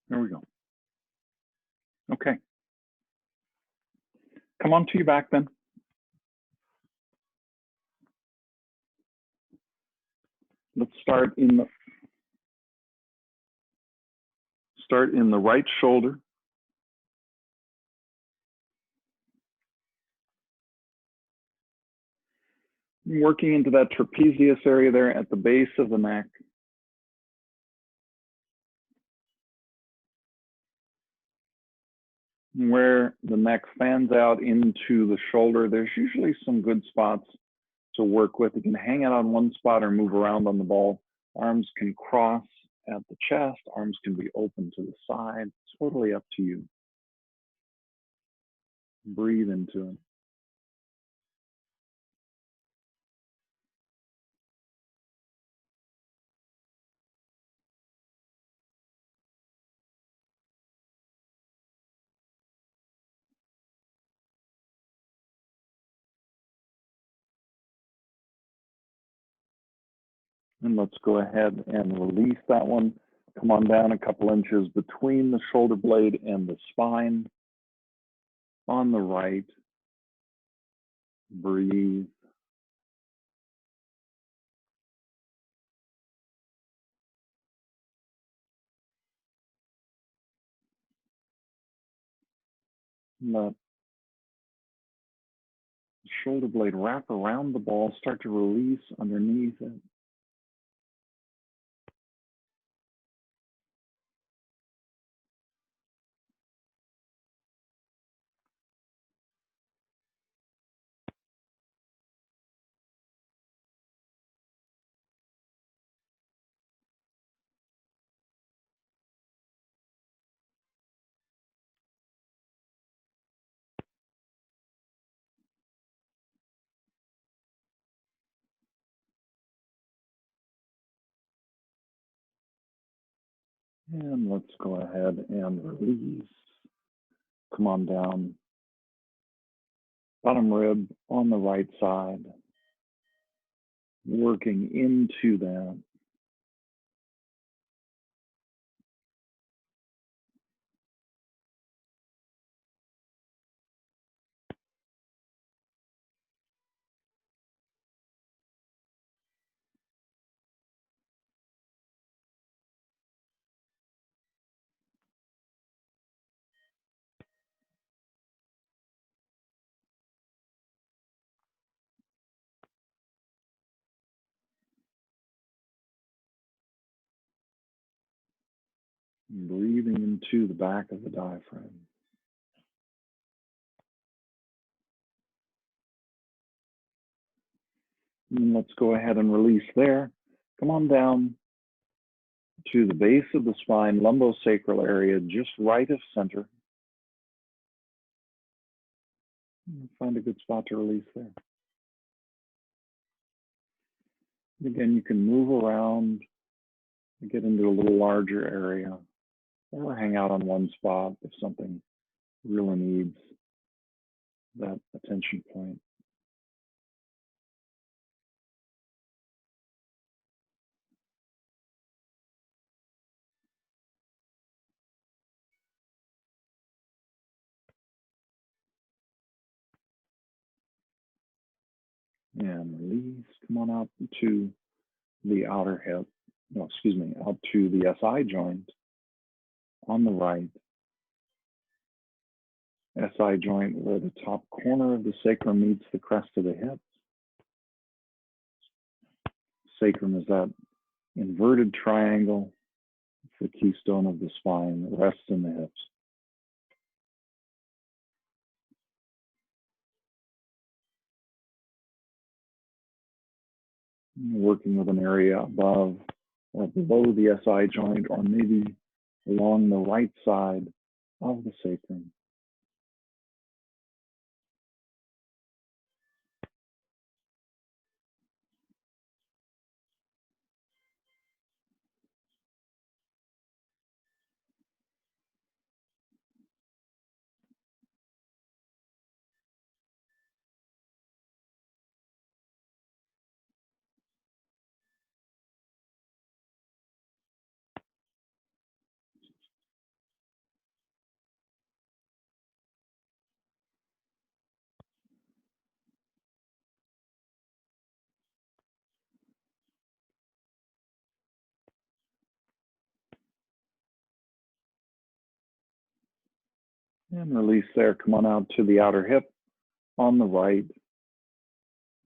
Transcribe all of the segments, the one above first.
There we go. Okay. Come on to your back then. Let's start in the right shoulder. Working into that trapezius area there at the base of the neck. Where the neck fans out into the shoulder, there's usually some good spots to work with. You can hang out on one spot or move around on the ball. Arms can cross at the chest. Arms can be open to the side. Totally up to you. Breathe into it. And let's go ahead and release that one. Come on down a couple inches between the shoulder blade and the spine. On the right, breathe. Let the shoulder blade wrap around the ball, start to release underneath it. And let's go ahead and release. Come on down. Bottom rib on the right side. Working into that. Breathing into the back of the diaphragm. And let's go ahead and release there. Come on down to the base of the spine, lumbosacral area, just right of center. Find a good spot to release there. Again, you can move around and get into a little larger area, or hang out on one spot if something really needs that attention point. And release. Come on out to the outer hip. No, excuse me, out to the SI joint on the right. SI joint where the top corner of the sacrum meets the crest of the hips. Sacrum is that inverted triangle. It's the keystone of the spine that rests in the hips. Working with an area above or below the SI joint, or maybe along the right side of the sacrum. And release there. Come on out to the outer hip on the right.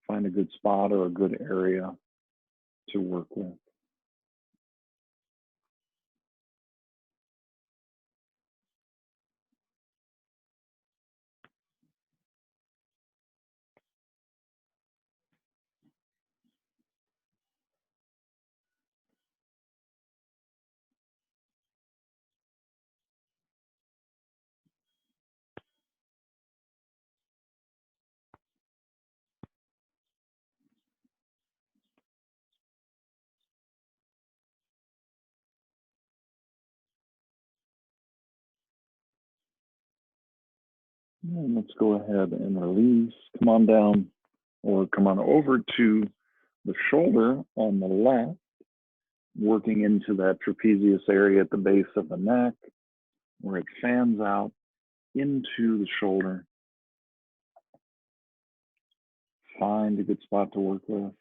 Find a good spot or a good area to work with. And let's go ahead and release. Come on down or come on over to the shoulder on the left, working into that trapezius area at the base of the neck where it fans out into the shoulder. Find a good spot to work with.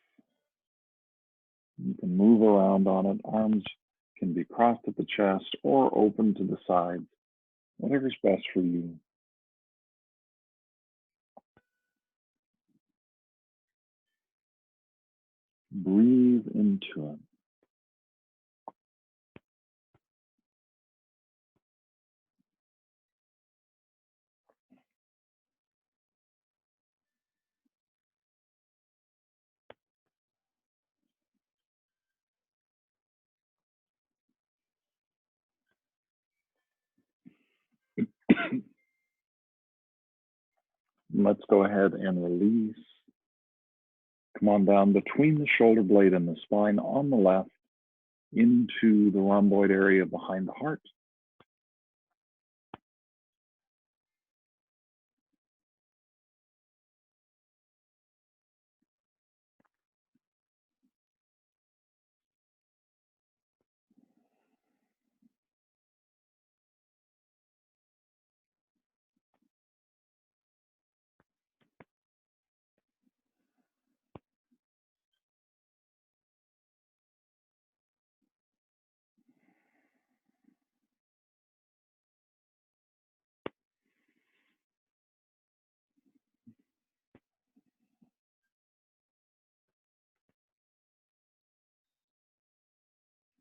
You can move around on it. Arms can be crossed at the chest or open to the sides, whatever's best for you. Breathe into it. Let's go ahead and release. Come on down between the shoulder blade and the spine on the left into the rhomboid area behind the heart.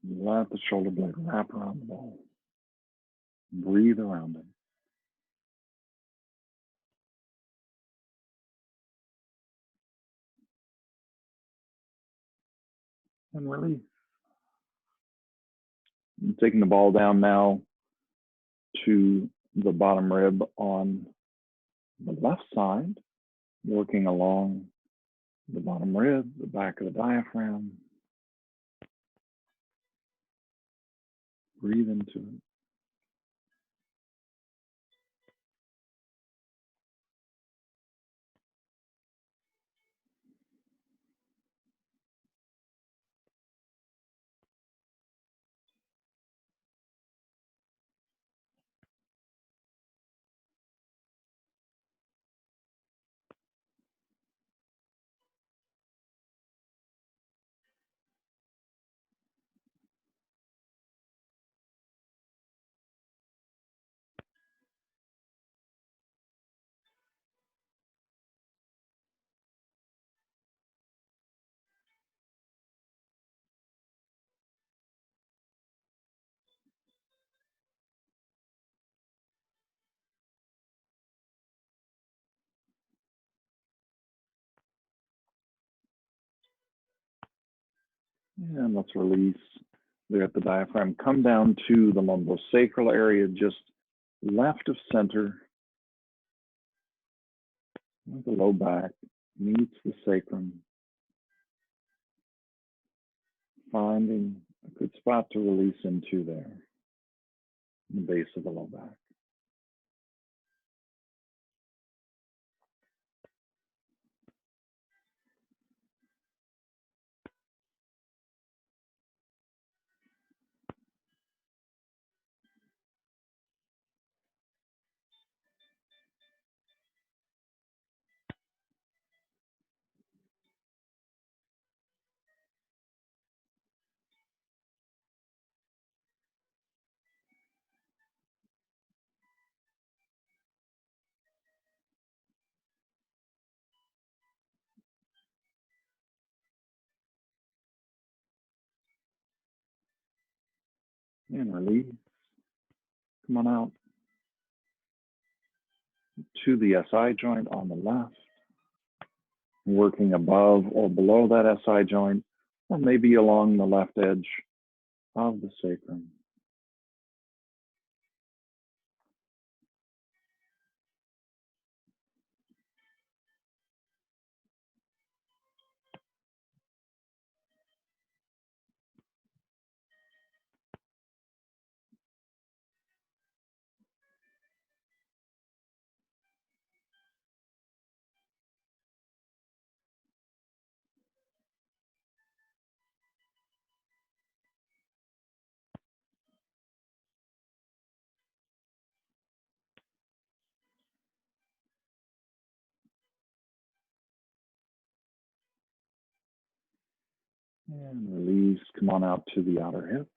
Let the shoulder blade wrap around the ball. Breathe around it. And release. I'm taking the ball down now to the bottom rib on the left side, working along the bottom rib, the back of the diaphragm. Breathe into it. And let's release there at the diaphragm. Come down to the lumbosacral area, just left of center. The low back meets the sacrum. Finding a good spot to release into there, in the base of the low back. And release. Come on out to the SI joint on the left, working above or below that SI joint, or maybe along the left edge of the sacrum. And release. Come on out to the outer hip.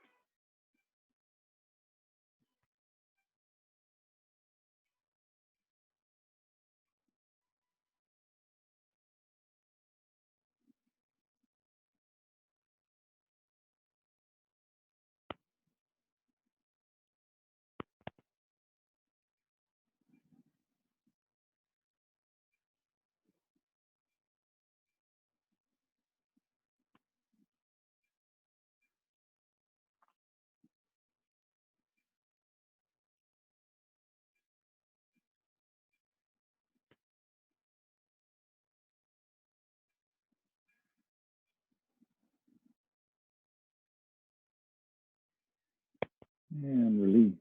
And release.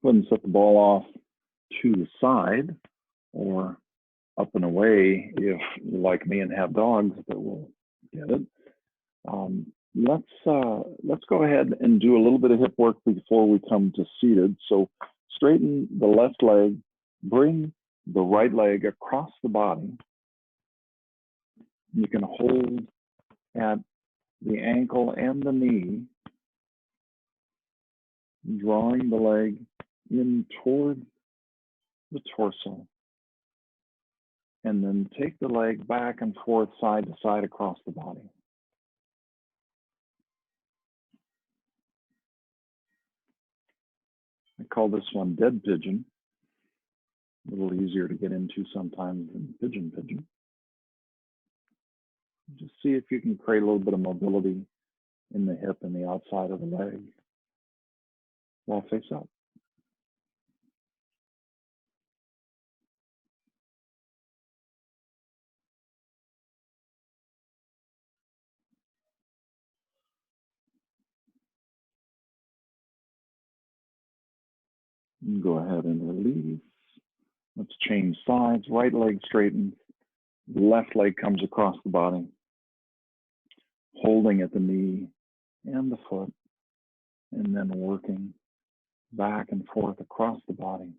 Go ahead and set the ball off to the side or up and away if you're like me and have dogs that will get it. Let's go ahead and do a little bit of hip work before we come to seated. So straighten the left leg, bring the right leg across the body. You can hold at the ankle and the knee, drawing the leg in toward the torso. And then take the leg back and forth, side to side across the body. I call this one dead pigeon. A little easier to get into sometimes than pigeon pigeon. Just see if you can create a little bit of mobility in the hip and the outside of the leg while face up. And go ahead and release. Let's change sides. Right leg straightens. Left leg comes across the body, holding at the knee and the foot, and then working back and forth across the body.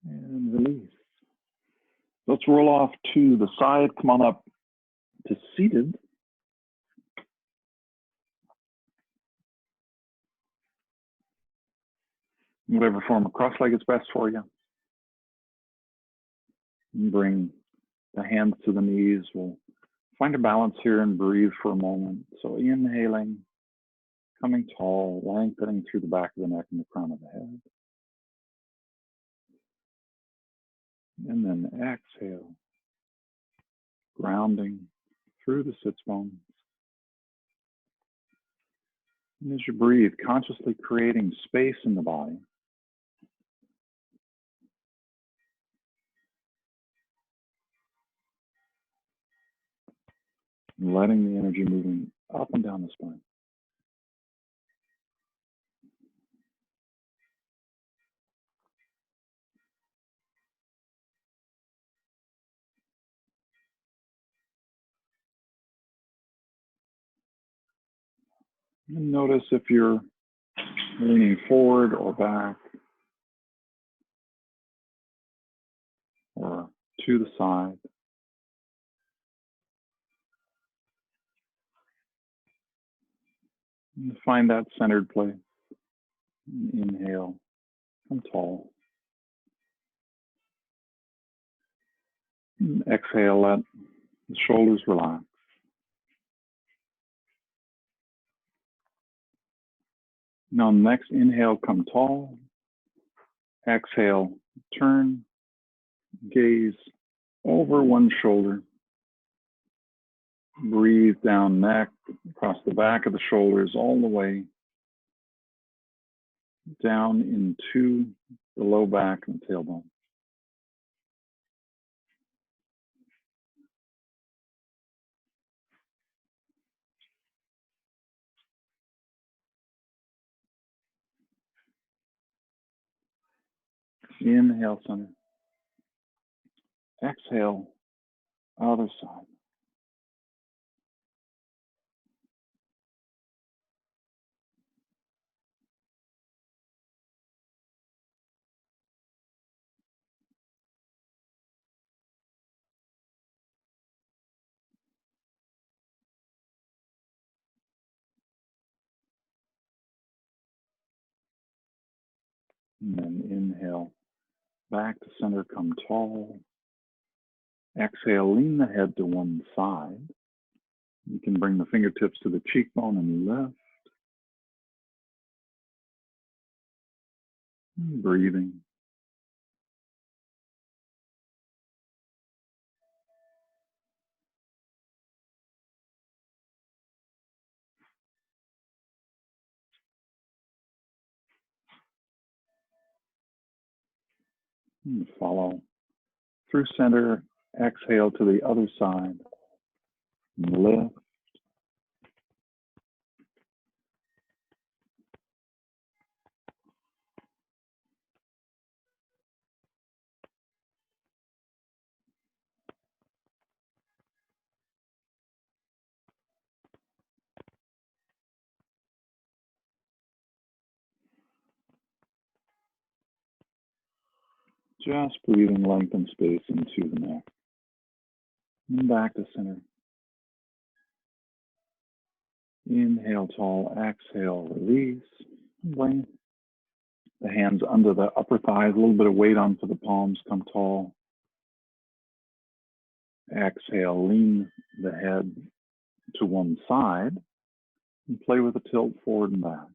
And release. Let's roll off to the side. Come on up to seated. Whatever form of cross-leg is best for you. And bring the hands to the knees. We'll find a balance here and breathe for a moment. So inhaling, coming tall, lengthening through the back of the neck and the crown of the head. And then exhale, grounding through the sits bones. And as you breathe, consciously creating space in the body. Letting the energy moving up and down the spine. And notice if you're leaning forward or back or to the side. And find that centered place. Inhale, come tall. And exhale, let the shoulders relax. Now, next inhale, come tall. Exhale, turn, gaze over one shoulder. Breathe down neck, across the back of the shoulders, all the way down into the low back and tailbone. Inhale, center. Exhale, other side. And then inhale, back to center, come tall. Exhale, lean the head to one side. You can bring the fingertips to the cheekbone and lift. Breathing. And follow through center. Exhale to the other side. Lift. Just breathing length and space into the neck. And back to center. Inhale, tall. Exhale, release. Bring the hands under the upper thighs, a little bit of weight onto the palms. Come tall. Exhale, lean the head to one side and play with a tilt forward and back.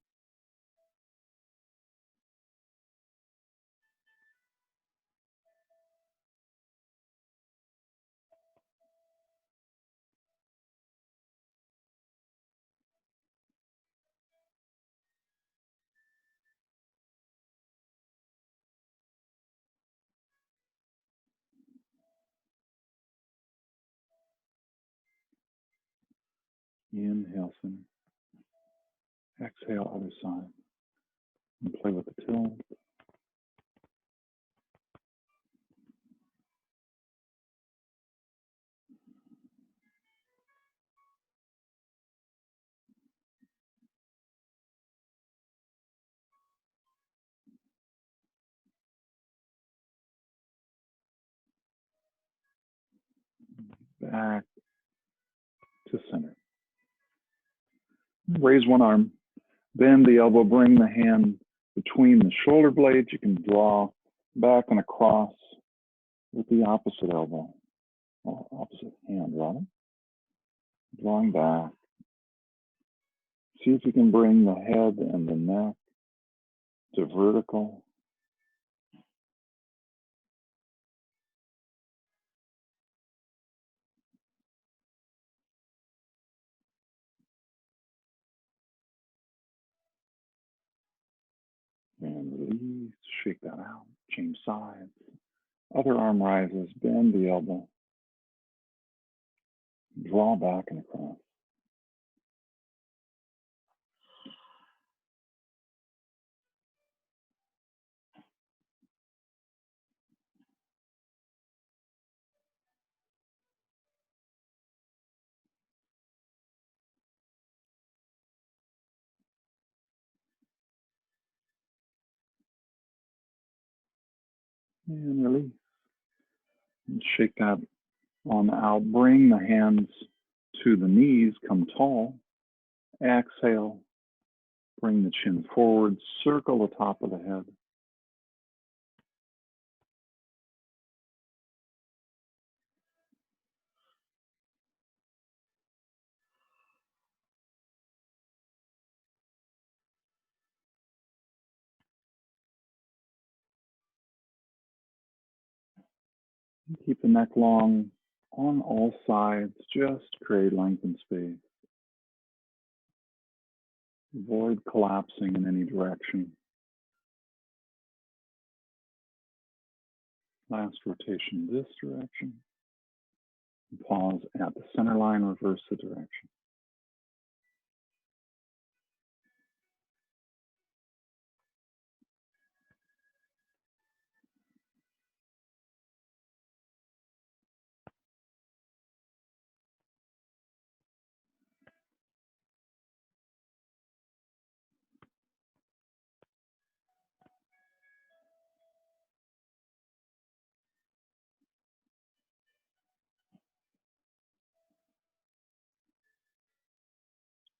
Inhale, center. Exhale, other side. And play with the tilt. Back to center. Raise one arm. Bend the elbow. Bring the hand between the shoulder blades. You can draw back and across with the opposite elbow. Or opposite hand, rather. Drawing back. See if you can bring the head and the neck to vertical. And release. Shake that out. Change sides. Other arm rises. Bend the elbow. Draw back and across. And release. And shake that on out. Bring the hands to the knees. Come tall. Exhale. Bring the chin forward. Circle the top of the head. Keep the neck long on all sides. Just create length and space. Avoid collapsing in any direction. Last rotation this direction. Pause at the center line, reverse the direction.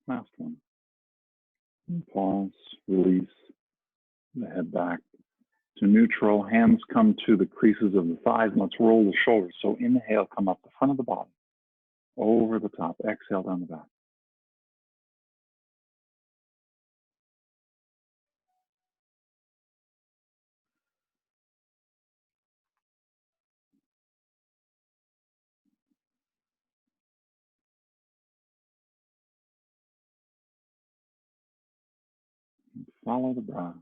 Last one. And pause, release the head back to neutral. Hands come to the creases of the thighs, and let's roll the shoulders. So inhale, come up the front of the body, over the top. Exhale down the back. Follow the breath.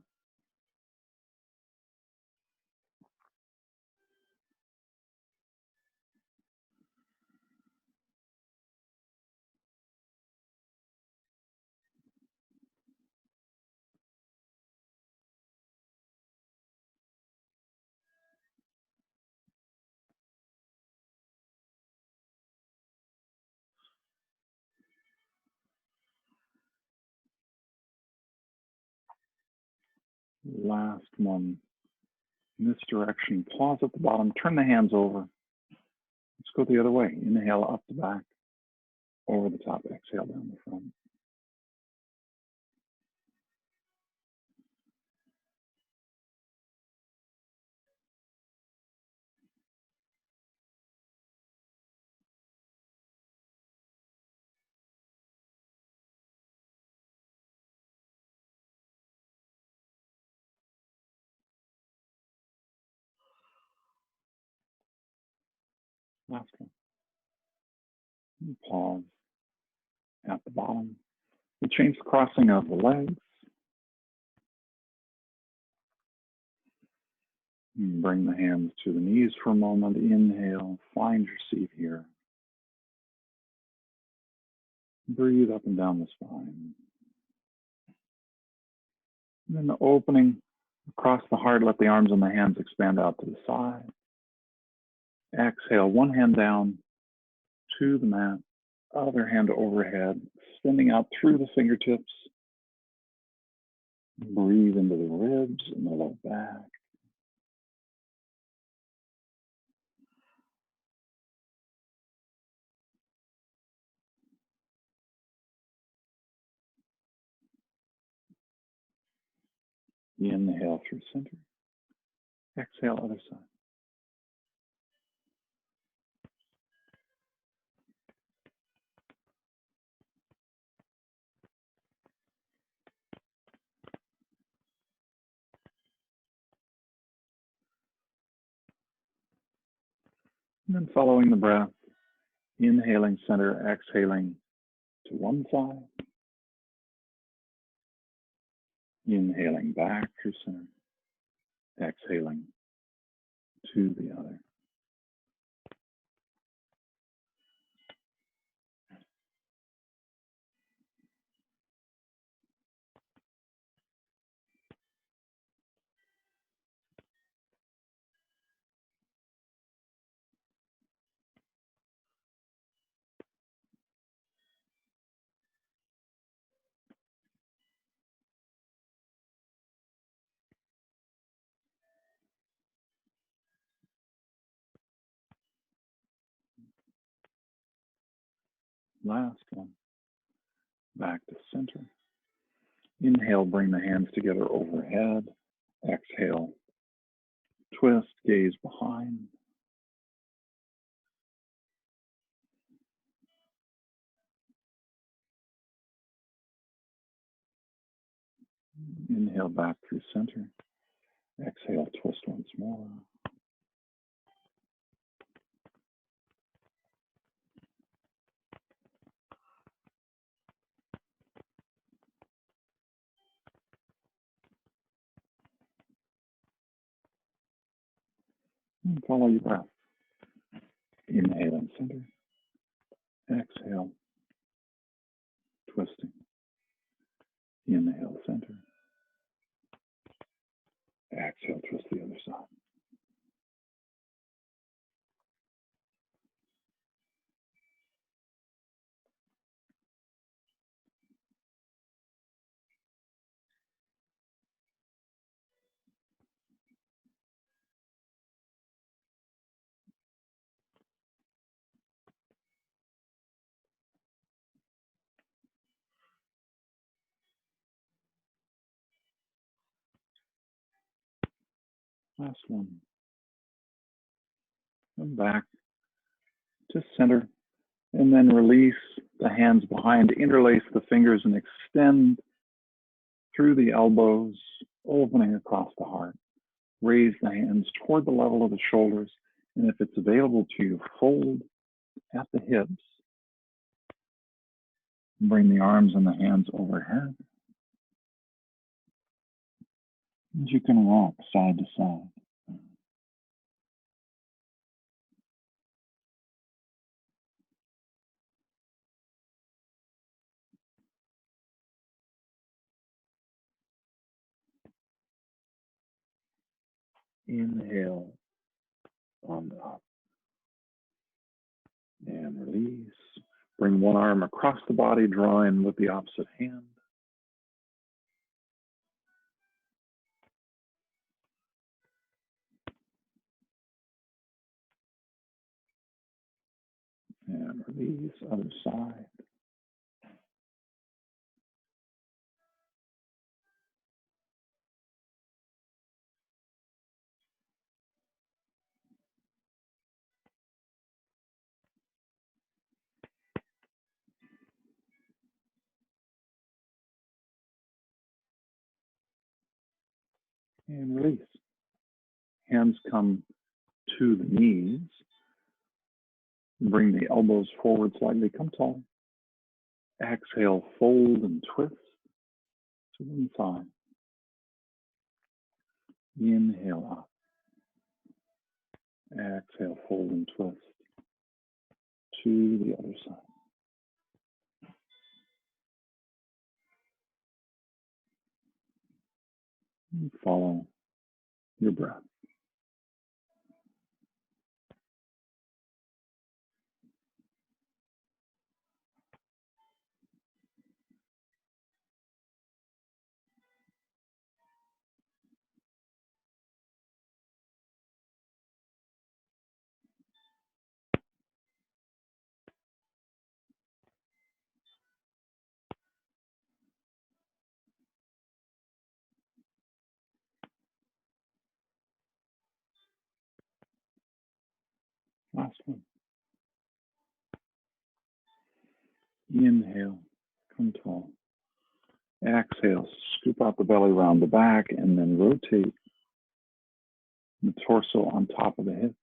Last one. In this direction, pause at the bottom, turn the hands over. Let's go the other way. Inhale up the back, over the top. Exhale down the front. Last one. And pause at the bottom. We'll change the crossing of the legs. And bring the hands to the knees for a moment. Inhale, find your seat here. Breathe up and down the spine. And then the opening across the heart, let the arms and the hands expand out to the side. Exhale, one hand down to the mat, other hand overhead, extending out through the fingertips. Breathe into the ribs and the low back. Inhale through center. Exhale, other side. And then following the breath, inhaling center, exhaling to one side. Inhaling back through center, exhaling to the other. Last one. Back to center. Inhale, bring the hands together overhead. Exhale, twist, gaze behind. Inhale back through center. Exhale, twist once more. And follow your breath. Inhale in center. Exhale, twisting. Inhale, center. Exhale, twist the other side. Last one. Come back to center. And then release the hands behind. Interlace the fingers and extend through the elbows, opening across the heart. Raise the hands toward the level of the shoulders. And if it's available to you, fold at the hips. Bring the arms and the hands overhead. And you can rock side to side. Inhale on up and release. Bring one arm across the body, draw in with the opposite hand. And release, other side. And release. Hands come to the knees. Bring the elbows forward slightly, come tall. Exhale, fold and twist to one side. Inhale up. Exhale, fold and twist to the other side. And follow your breath. Last one. Inhale, come tall. Exhale, scoop out the belly, round the back, and then rotate the torso on top of the hip.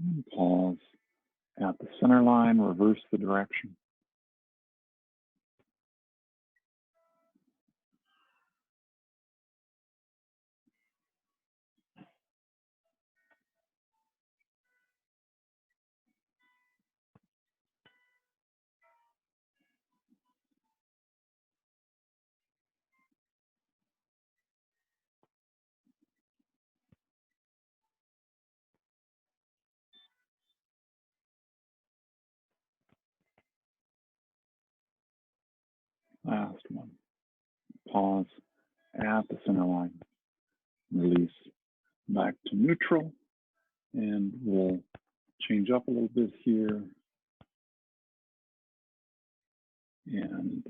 And pause at the center line, reverse the direction. Last one. Pause at the center line. Release back to neutral. And we'll change up a little bit here. And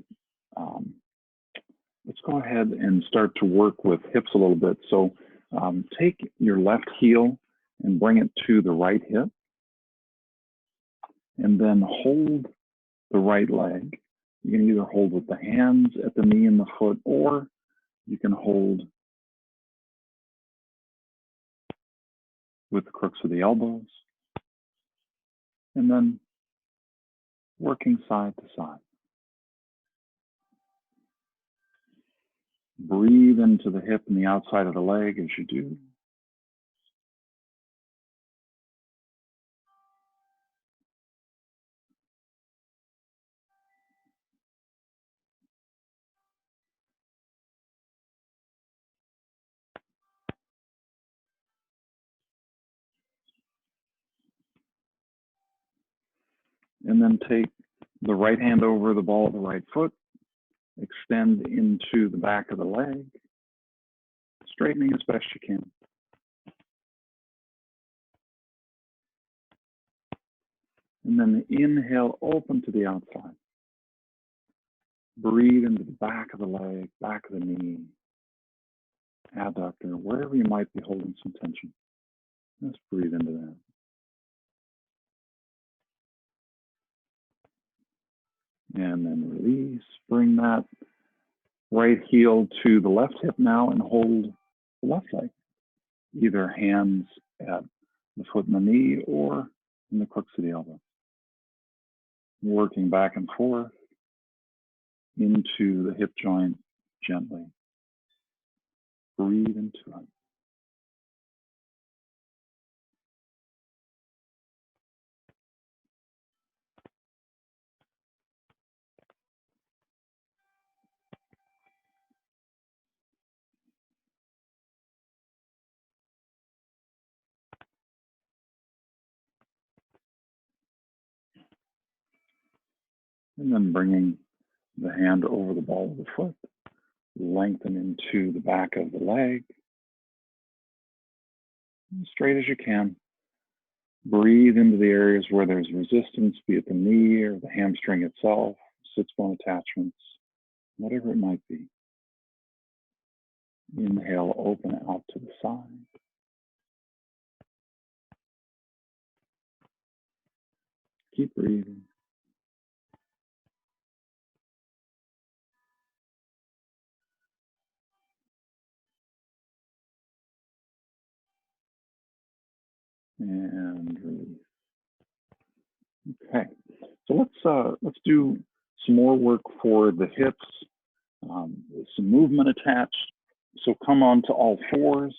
let's go ahead and start to work with hips a little bit. So take your left heel and bring it to the right hip. And then hold the right leg. You can either hold with the hands at the knee and the foot, or you can hold with the crooks of the elbows. And then working side to side. Breathe into the hip and the outside of the leg as you do. And then take the right hand over the ball of the right foot, extend into the back of the leg, straightening as best you can. And then inhale, open to the outside. Breathe into the back of the leg, back of the knee, adductor, wherever you might be holding some tension. Just breathe into that. And then release. Bring that right heel to the left hip now and hold the left leg. Either hands at the foot and the knee or in the crooks of the elbow. Working back and forth into the hip joint gently. Breathe into it. And then bringing the hand over the ball of the foot, lengthen into the back of the leg, as straight as you can. Breathe into the areas where there's resistance, be it the knee or the hamstring itself, sits bone attachments, whatever it might be. Inhale, open out to the side. Keep breathing. And release. Okay, so let's do some more work for the hips, with some movement attached. So come on to all fours.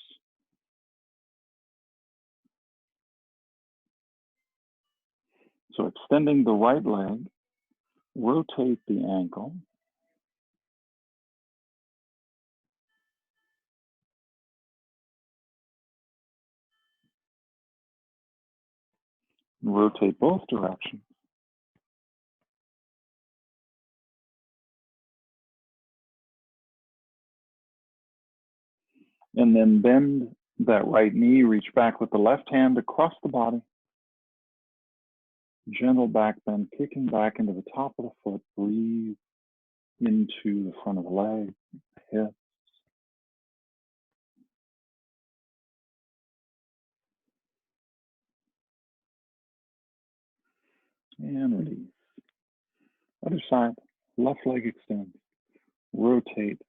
So extending the right leg, rotate the ankle. Rotate both directions. And then bend that right knee, reach back with the left hand across the body. Gentle back bend, kicking back into the top of the foot. Breathe into the front of the leg, hip. And release. Other side, left leg extends. Rotate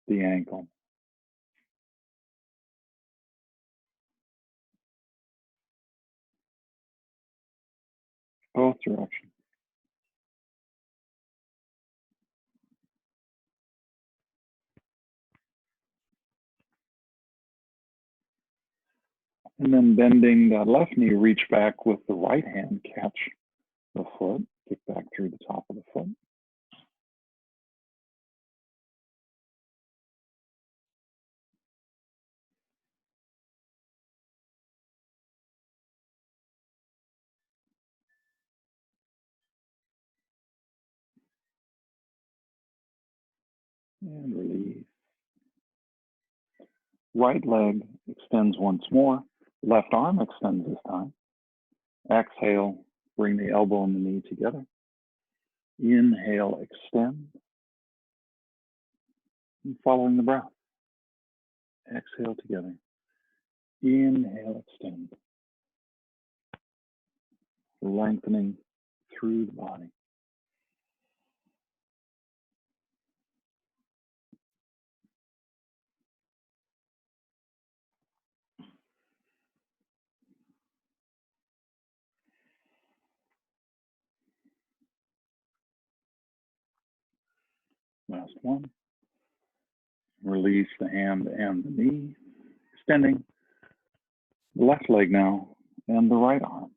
the ankle. Both directions. And then bending that left knee, reach back with the right hand, catch the foot, kick back through the top of the foot. and release. Right leg extends once more. Left arm extends this time. Exhale, bring the elbow and the knee together. Inhale, extend. And following the breath. Exhale together. Inhale, extend. Lengthening through the body. Last one. Release the hand and the knee. Extending the left leg now and the right arm.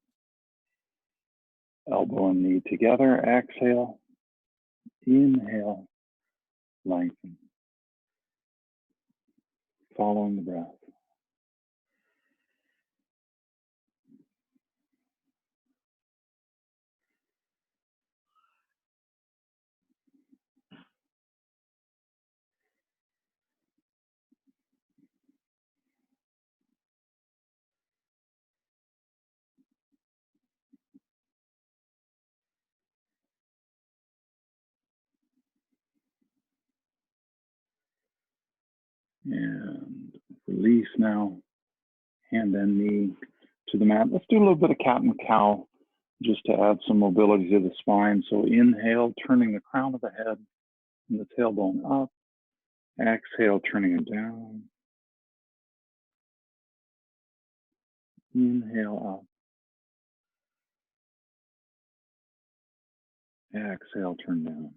Elbow and knee together. Exhale. Inhale. Lengthen. Following the breath. And release now. Hand and knee to the mat. Let's do a little bit of cat and cow just to add some mobility to the spine. So inhale, turning the crown of the head and the tailbone up. Exhale, turning it down. Inhale up. Exhale, turn down.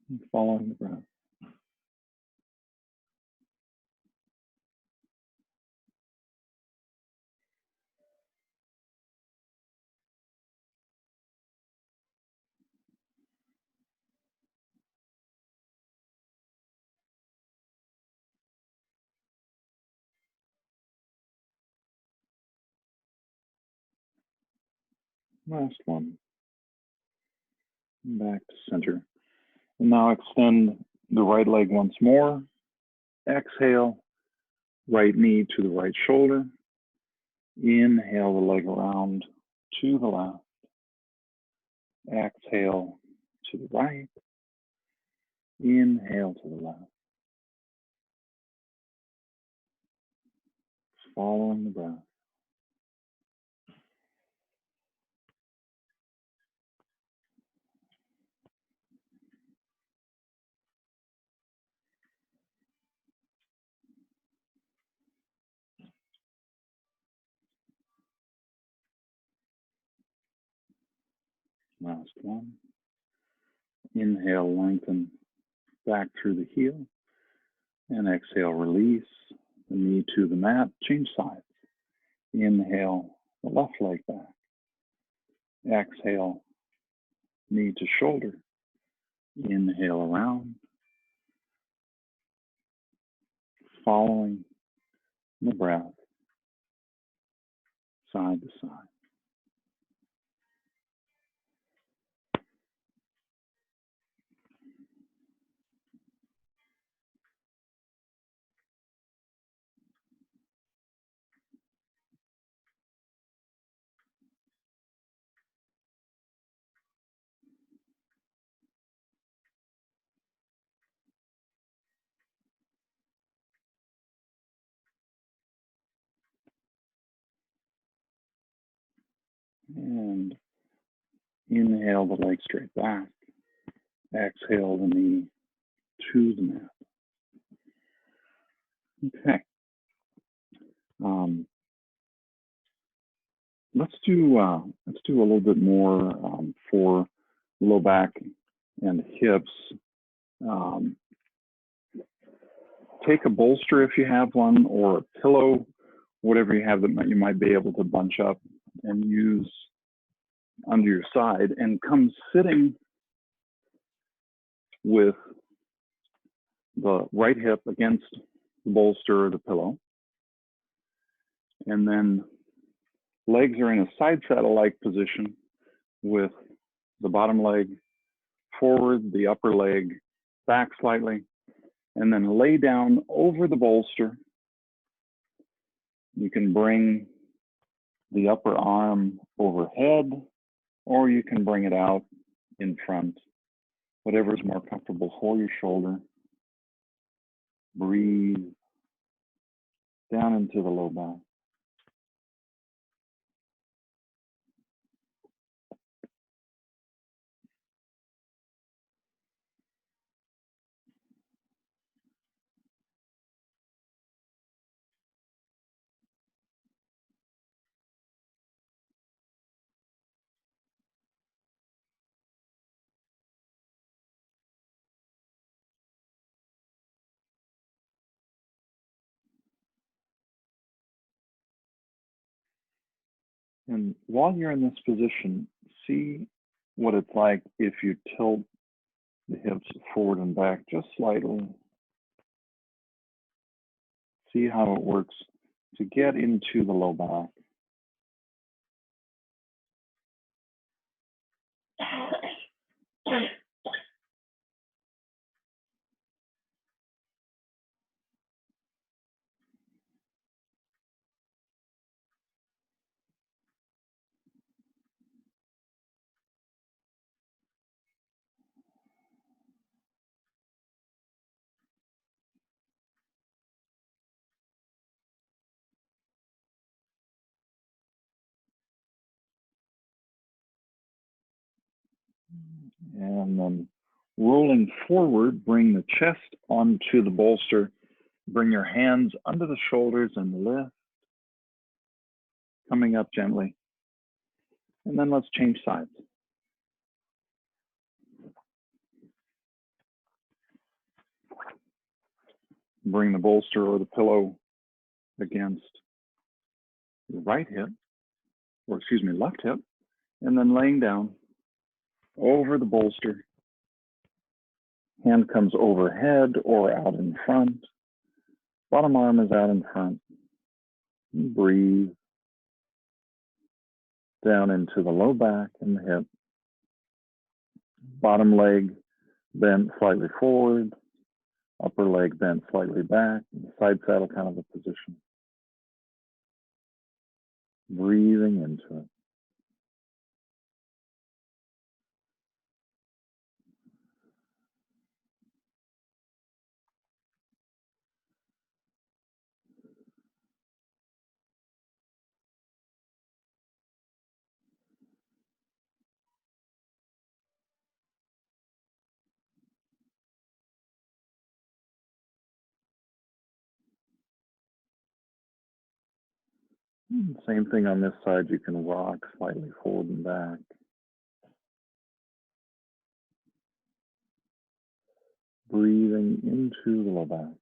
And following the breath. Last one. Back to center. And now extend the right leg once more. Exhale, right knee to the right shoulder. Inhale the leg around to the left. Exhale to the right. Inhale to the left. Following the breath. Last one. Inhale, lengthen back through the heel. And exhale, release the knee to the mat. Change sides. Inhale, the left leg back. Exhale, knee to shoulder. Inhale around. Following the breath, side to side. And inhale the leg straight back. Exhale the knee to the mat. Okay. Let's do a little bit more for low back and hips. Take a bolster if you have one, or a pillow, whatever you have that you might be able to bunch up and use under your side, and come sitting with the right hip against the bolster or the pillow, and then Legs are in a side saddle-like position with the bottom leg forward, the upper leg back slightly, and then lay down over the bolster. You can bring the upper arm overhead, or you can bring it out in front, whatever is more comfortable for your shoulder. Breathe down into the low back. And while you're in this position, see what it's like if you tilt the hips forward and back just slightly. See how it works to get into the low back. And then rolling forward, bring the chest onto the bolster. Bring your hands under the shoulders and lift, coming up gently. And then let's change sides. Bring the bolster or the pillow against your right hip, or excuse me, left hip, and then laying down over the bolster. Hand comes overhead or out in front. Bottom arm is out in front. Breathe down into the low back and the hip. Bottom leg bent slightly forward. Upper leg bent slightly back. Side saddle kind of a position. Breathing into it. Same thing on this side, you can rock slightly forward and back. Breathing into the low back.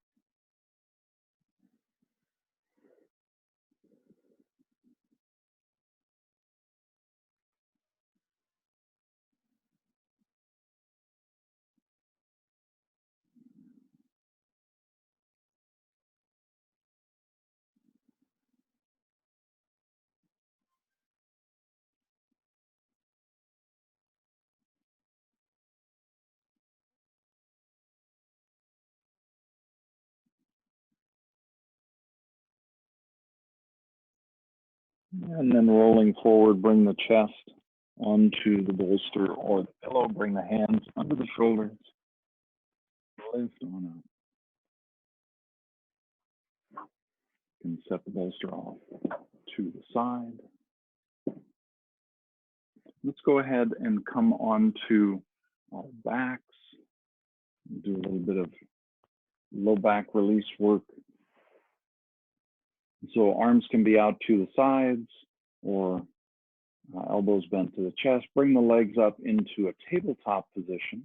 And then rolling forward, bring the chest onto the bolster or the pillow. Bring the hands under the shoulders. Lift on up. You can set the bolster off to the side. Let's go ahead and come on to our backs. Do a little bit of low back release work. So arms can be out to the sides or elbows bent to the chest. Bring the legs up into a tabletop position.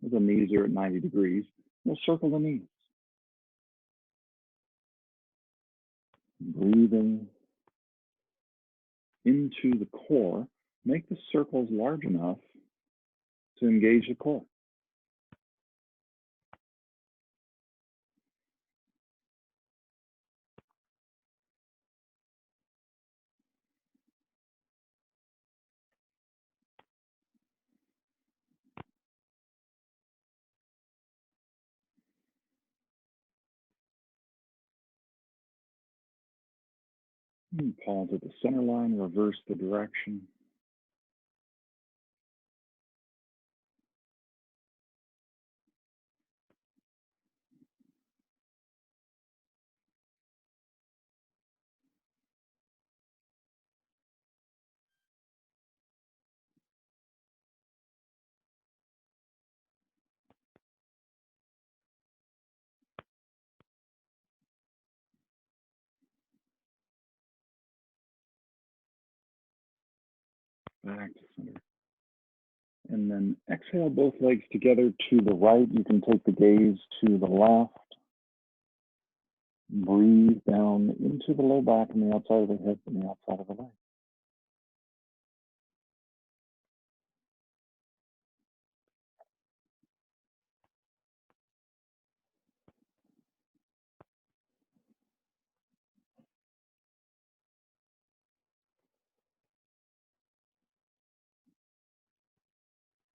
The knees are at 90 degrees. We'll circle the knees. Breathing into the core. Make the circles large enough to engage the core. And pause at the center line, reverse the direction. Back to center. And then exhale both legs together to the right. You can take the gaze to the left. Breathe down into the low back and the outside of the hip and the outside of the leg.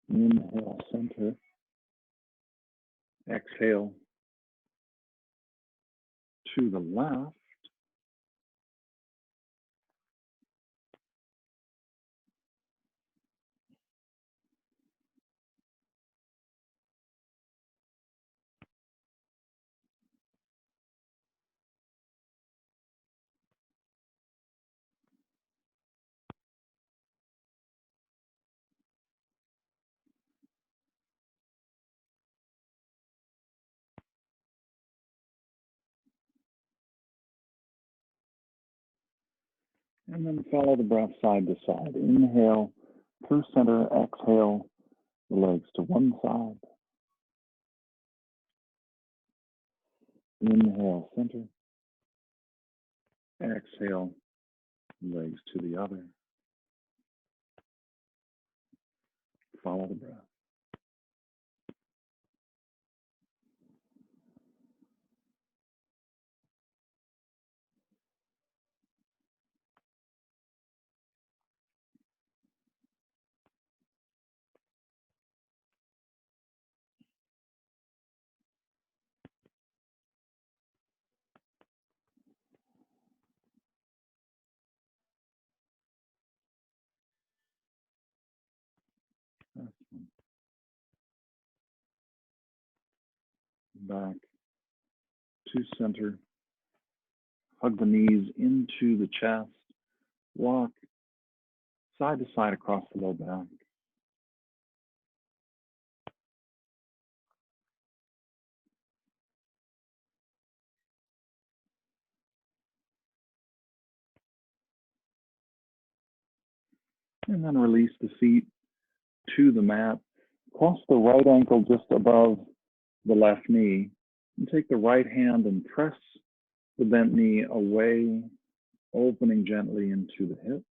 Inhale, center. Exhale to the left. And then follow the breath side to side. Inhale through center. Exhale the legs to one side. Inhale, center. Exhale, legs to the other. Follow the breath. Back to center. Hug the knees into the chest. Walk side to side across the low back. And then release the feet to the mat. Cross the right ankle just above the left knee. And take the right hand and press the bent knee away, opening gently into the hip.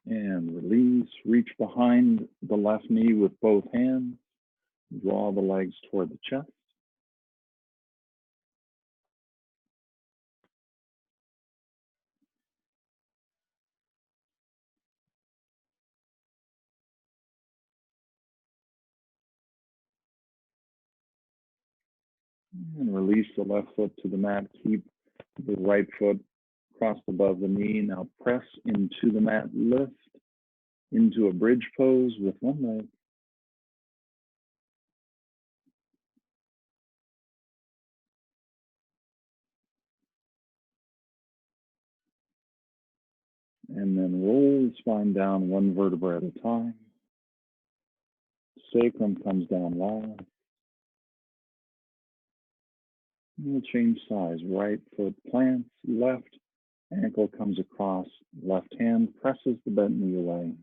And release. Reach behind the left knee with both hands. Draw the legs toward the chest. And release the left foot to the mat. Keep the right foot crossed above the knee. Now press into the mat. Lift into a bridge pose with one leg. And then roll the spine down one vertebra at a time. Sacrum comes down loud. And we'll change size. Right foot plants, left ankle comes across, left hand presses the bent knee away.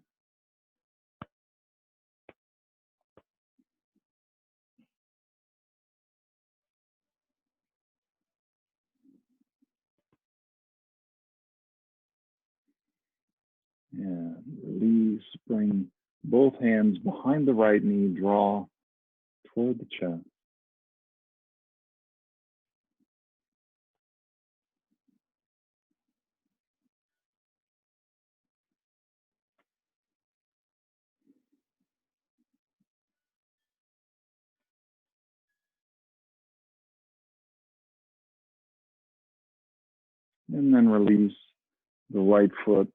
And release, bring both hands behind the right knee, draw toward the chest. And then release the right foot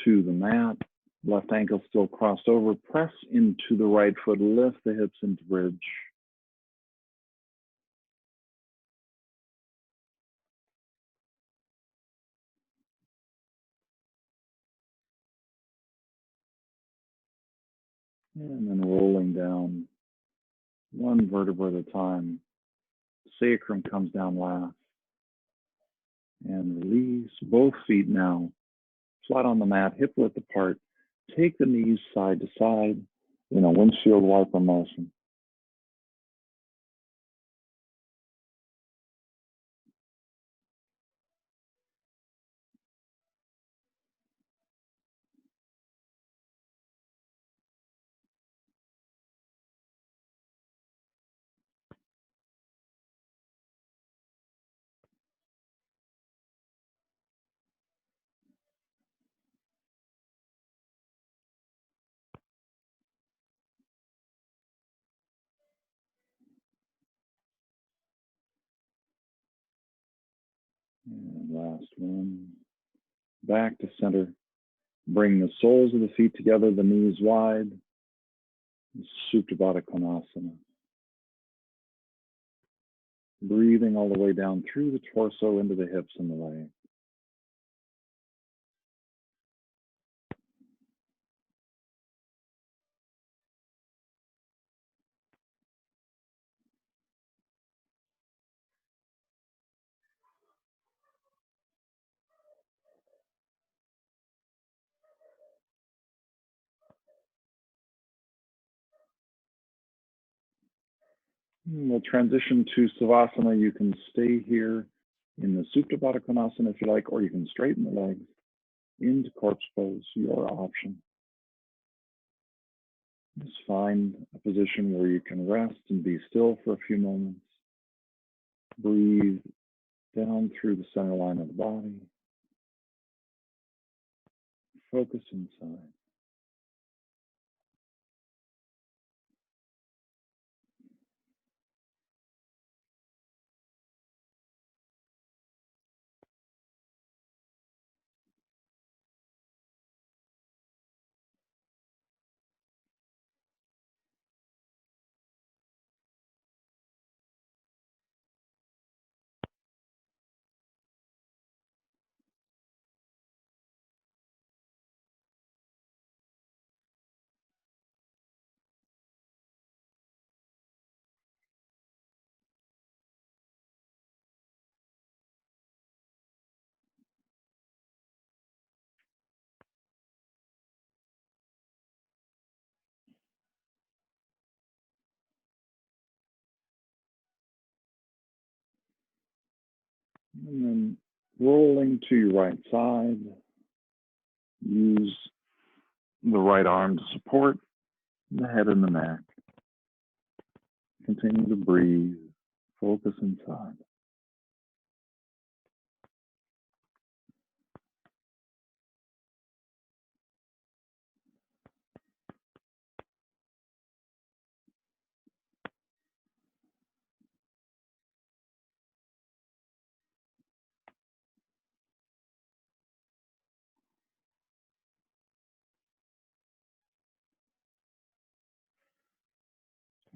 to the mat. Left ankle still crossed over. Press into the right foot. Lift the hips into bridge. And then rolling down one vertebra at a time. Sacrum comes down last. And release. Both feet now flat on the mat, hip width apart. Take the knees side to side in a windshield wiper motion. And last one. Back to center. Bring the soles of the feet together, the knees wide. Supta Baddha Konasana. Breathing all the way down through the torso into the hips and the legs. We'll transition to Savasana. You can stay here in the Supta Baddha Konasana if you like, or you can straighten the legs into corpse pose, your option. Just find a position where you can rest and be still for a few moments. Breathe down through the center line of the body. Focus inside. And then rolling to your right side. Use the right arm to support the head and the neck. Continue to breathe. Focus inside.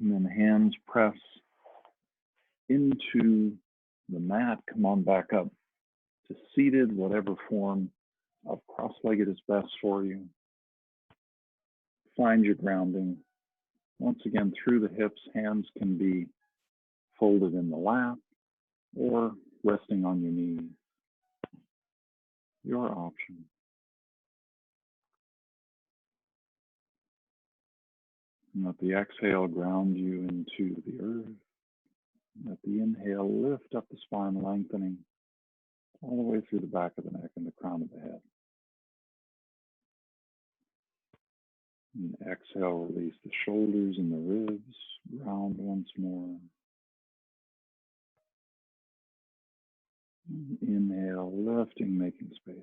And then hands press into the mat. Come on back up to seated, whatever form of cross-legged is best for you. Find your grounding. Once again, through the hips, hands can be folded in the lap or resting on your knees. Your option. And let the exhale ground you into the earth. Let the inhale lift up the spine, lengthening all the way through the back of the neck and the crown of the head. And exhale, release the shoulders and the ribs, round once more. Inhale, lifting, making space.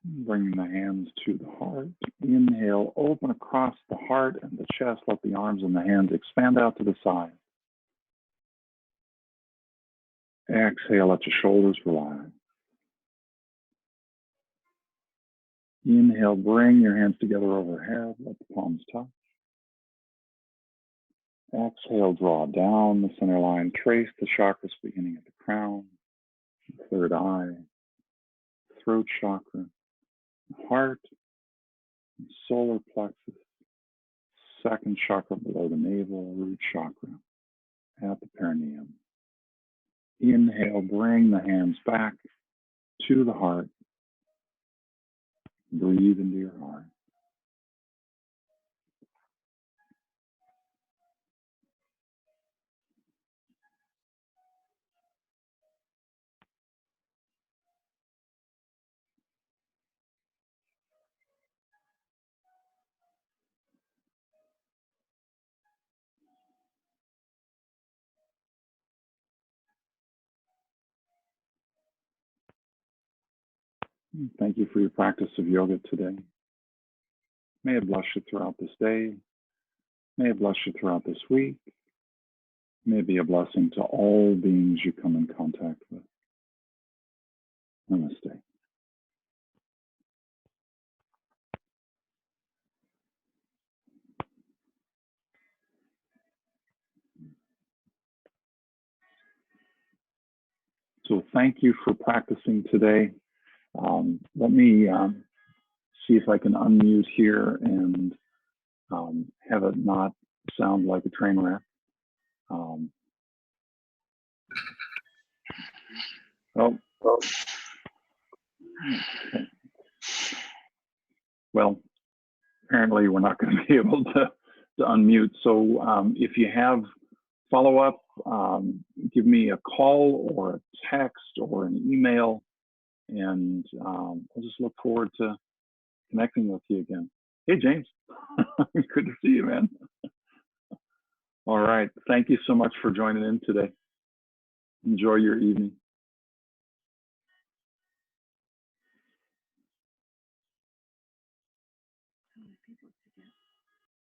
Bringing the hands to the heart. Inhale, open across the heart and the chest. Let the arms and the hands expand out to the side. Exhale, let your shoulders relax. Inhale, bring your hands together overhead. Let the palms touch. Exhale, draw down the center line. Trace the chakras beginning at the crown, third eye, throat chakra, heart, solar plexus, second chakra below the navel, root chakra at the perineum. Inhale, bring the hands back to the heart. Breathe into your heart. Thank you for your practice of yoga today. May it bless you throughout this day. May it bless you throughout this week. May it be a blessing to all beings you come in contact with. Namaste. So thank you for practicing today. Let me see if I can unmute here and have it not sound like a train wreck. Okay. Well, apparently we're not going to be able to unmute. So if you have follow-up, give me a call or a text or an email, and I'll just look forward to connecting with you again. Hey, James. Good to see you, man. All right. Thank you so much for joining in today. Enjoy your evening.